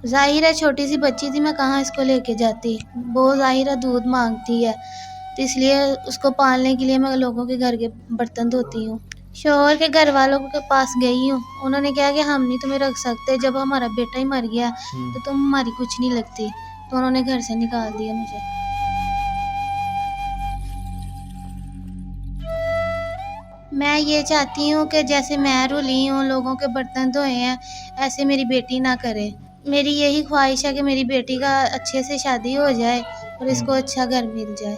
ज़ाहिर है छोटी सी बच्ची थी, मैं कहाँ इसको लेके जाती। वो ज़ाहिर है दूध माँगती है, तो इसलिए उसको पालने के लिए मैं लोगों के घर के बर्तन धोती हूँ। शौहर के घर वालों के पास गई हूँ, उन्होंने कहा कि हम नहीं तुम्हें रख सकते, जब हमारा बेटा ही मर गया तो तुम हमारी कुछ नहीं लगती, तो उन्होंने घर से निकाल दिया मुझे। मैं ये चाहती हूँ कि जैसे मैं रुली हूँ, लोगों के बर्तन धोए हैं, ऐसे मेरी बेटी ना करे। मेरी यही ख्वाहिश है कि मेरी बेटी का अच्छे से शादी हो जाए और इसको अच्छा घर मिल जाए।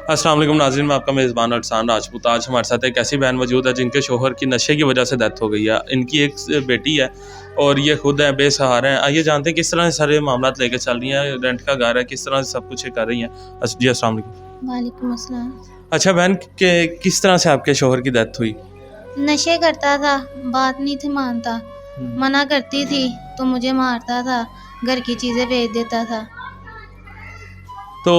अस्सलाम वालेकुम नाज़रीन, मैं आपका मेज़बान अरसान राजपूत। आज हमारे साथ एक ऐसी बहन मौजूद है जिनके शोहर की नशे की वजह से डेथ हो गई है। इनकी एक बेटी है और ये खुद हैं, बेसहारा हैं। आइए जानते हैं किस तरह से सारे मामला लेके चल रही हैं। रेंट का घर है, किस तरह से सब कुछ ये कर रही हैं। जी अस्सलाम वालेकुम। वालेकुम अस्सलाम। अच्छा बहन, के किस तरह से आपके शोहर की डेथ हुई? नशे करता था, बात नहीं थी मानता, मना करती थी तो मुझे मारता था, घर की चीज़ें बेच देता था। तो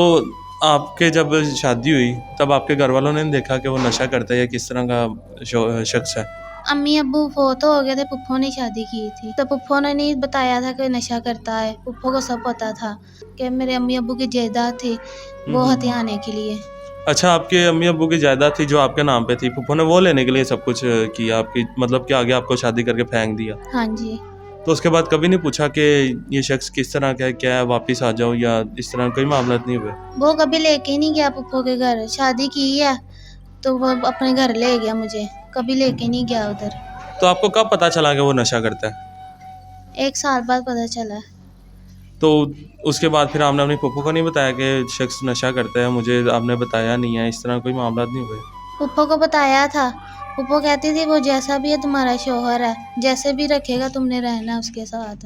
आपके जब शादी हुई तब आपके घर वालों ने देखा कि वो नशा करता है या किस तरह का शख्स है? अम्मी अब्बू फोत हो गए थे, पुप्पो ने शादी की थी, तो पुप्पो ने नहीं बताया था कि नशा करता है। पुप्पो को सब पता था कि मेरे अम्मी अब्बू की जायदाद थी वो हथियाने के लिए। अच्छा, आपके अम्मी अब्बू की जायदाद थी जो आपके नाम पे थी, फूफो ने वो लेने के लिए सब कुछ किया आपकी, मतलब कि आगे आपको शादी करके फेंक दिया। हाँ जी। तो उसके बाद कभी नहीं पूछा कि ये शख्स किस तरह का है, क्या है, वापस आ जाओ या इस तरह कोई मामला नहीं हुए? वो कभी लेके ही नहीं गया पुप्पो के घर, शादी की है तो वो अपने घर ले गया मुझे, कभी लेके नहीं गया उधर। तो आपको कब पता चला कि वो नशा करता है? 1 साल बाद पता चला। तो उसके बाद फिर आपने अपनी पप्पू को नहीं बताया कि शख्स नशा करता है, मुझे आपने बताया नहीं है, इस तरह कोई मामला नहीं हुए? पुप्पो को बताया था, पुप्पो कहती थी वो जैसा भी है तुम्हारा शौहर है, जैसे भी रखेगा तुमने रहना उसके साथ,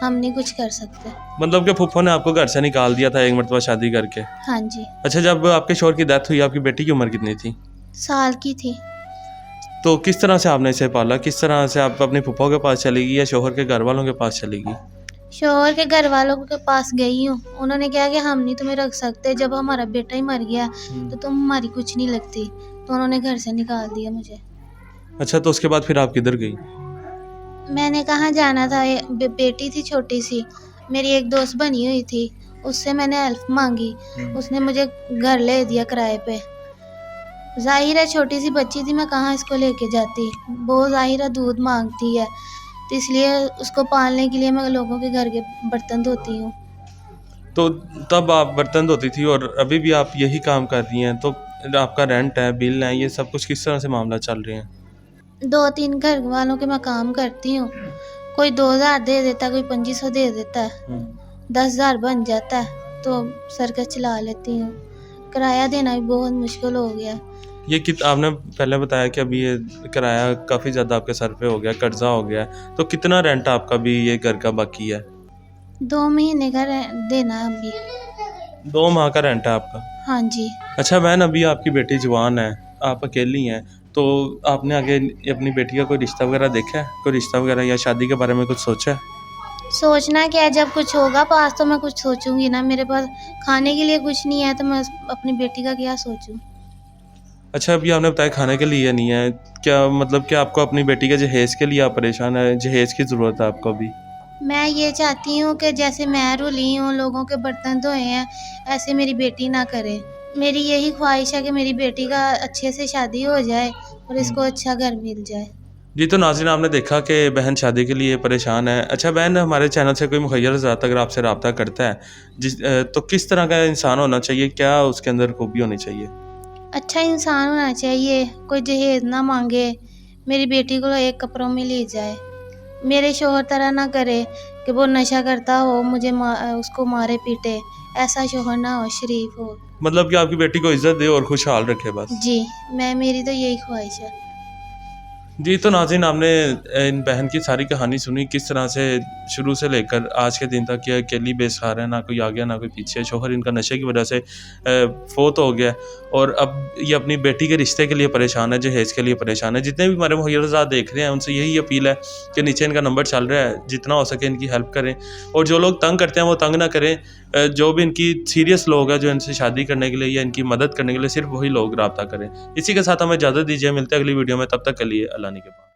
हम नहीं कुछ कर सकते। मतलब कि फूफो ने आपको घर से निकाल दिया था एक मरतबा शादी करके? हाँ जी। अच्छा, जब आपके शोहर की डेथ हुई आपकी बेटी की उम्र कितनी थी? साल की थी। तो किस तरह से आपने इसे पाला? किस तरह से आप अपनी फूफा के पास चली गई या शोहर के घर वालों के पास चली गई? शौहर के घर वालों के पास गई हूँ, उन्होंने कहा कि हम नहीं तुम्हें रख सकते, जब हमारा बेटा ही मर गया तो तुम हमारी कुछ नहीं लगती, तो उन्होंने घर से निकाल दिया मुझे। अच्छा, तो उसके बाद फिर आप किधर गई? मैंने कहाँ जाना था, बेटी थी छोटी सी, मेरी एक दोस्त बनी हुई थी, उससे मैंने हेल्प मांगी, उसने मुझे घर ले दिया किराए पे। ज़ाहिर है छोटी सी बच्ची थी, मैं कहाँ इसको लेके जाती। वो ज़ाहिर है दूध मांगती है, तो इसलिए उसको पालने के लिए मैं लोगों के घर के बर्तन धोती हूँ। तो तब आप बर्तन धोती थी और अभी भी आप यही काम कर रही हैं, तो आपका रेंट है, बिल है, ये सब कुछ किस तरह से मामला चल रहे हैं? 2-3 घर वालों के मैं काम करती हूँ, कोई 2000 दे देता है, कोई 2500 दे देता है, 10,000 बन जाता है तो सर्कस चला लेती हूँ। किराया देना भी बहुत मुश्किल हो गया। ये आपने पहले बताया कि अभी ये किराया काफ़ी ज़्यादा आपके सर पे हो गया, कर्जा हो गया है, तो कितना रेंट आपका भी ये घर का बाकी है? 2 महीने का देना है अभी। 2 माह का रेंट है आपका? हाँ जी। अच्छा बहन, अभी आपकी बेटी जवान है, आप अकेली हैं, तो आपने आगे अपनी बेटी का कोई रिश्ता वगैरह देखा है? कोई रिश्ता वगैरह या शादी के बारे में कुछ सोचा है? सोचना क्या है, जब कुछ होगा पास तो मैं कुछ सोचूंगी ना। मेरे पास खाने के लिए कुछ नहीं है तो मैं अपनी बेटी का क्या सोचूं। अच्छा, अभी आपने बताया खाने के लिए नहीं है, क्या मतलब कि आपको अपनी बेटी के जहेज़ के लिए आप परेशान हैं, जहेज़ की ज़रूरत है आपको अभी? मैं ये चाहती हूँ कि जैसे मैं रुली हूँ, लोगों के बर्तन धोए हैं, ऐसे मेरी बेटी ना करे। मेरी यही ख्वाहिश है कि मेरी बेटी का अच्छे से शादी हो जाए और इसको अच्छा घर मिल जाए। जी, तो नाज़रीन आपने देखा कि बहन शादी के लिए परेशान है। अच्छा बहन, हमारे चैनल से कोई मुखय्यर हज़रात अगर आपसे रब्ता करता है, तो किस तरह का इंसान होना चाहिए? क्या उसके अंदर खूबी होनी चाहिए? अच्छा इंसान होना चाहिए, कोई जहेज ना मांगे, मेरी बेटी को एक कपड़ों में ले जाए, मेरे शौहर तरह ना करे कि वो नशा करता हो, मुझे उसको मारे पीटे। ऐसा शौहर ना हो, शरीफ हो। मतलब कि आपकी बेटी को इज़्ज़त दे और खुशहाल रखे बस। जी, मेरी तो यही ख्वाहिश है। जी, तो नाज़रीन आपने इन बहन की सारी कहानी सुनी, किस तरह से शुरू से लेकर आज के दिन तक ये अकेली बेसहारा है, ना कोई आगे ना कोई पीछे। शौहर इनका नशे की वजह से फ़ौत हो गया और अब ये अपनी बेटी के रिश्ते के लिए परेशान है, जहेज़ के लिए परेशान है। जितने भी हमारे मुहय्यरज़ात देख रहे हैं उनसे यही अपील है कि नीचे इनका नंबर चल रहा है, जितना हो सके इनकी हेल्प करें और जो लोग तंग करते हैं वो तंग ना करें। जो भी इनकी सीरियस लोग हैं जो इनसे शादी करने के लिए या इनकी मदद करने के लिए, सिर्फ वही लोग रब्ता करें। इसी के साथ हमें इजाज़त दीजिए, मिलते हैं अगली वीडियो में, तब तक के लिए अल्लाह निगहबान।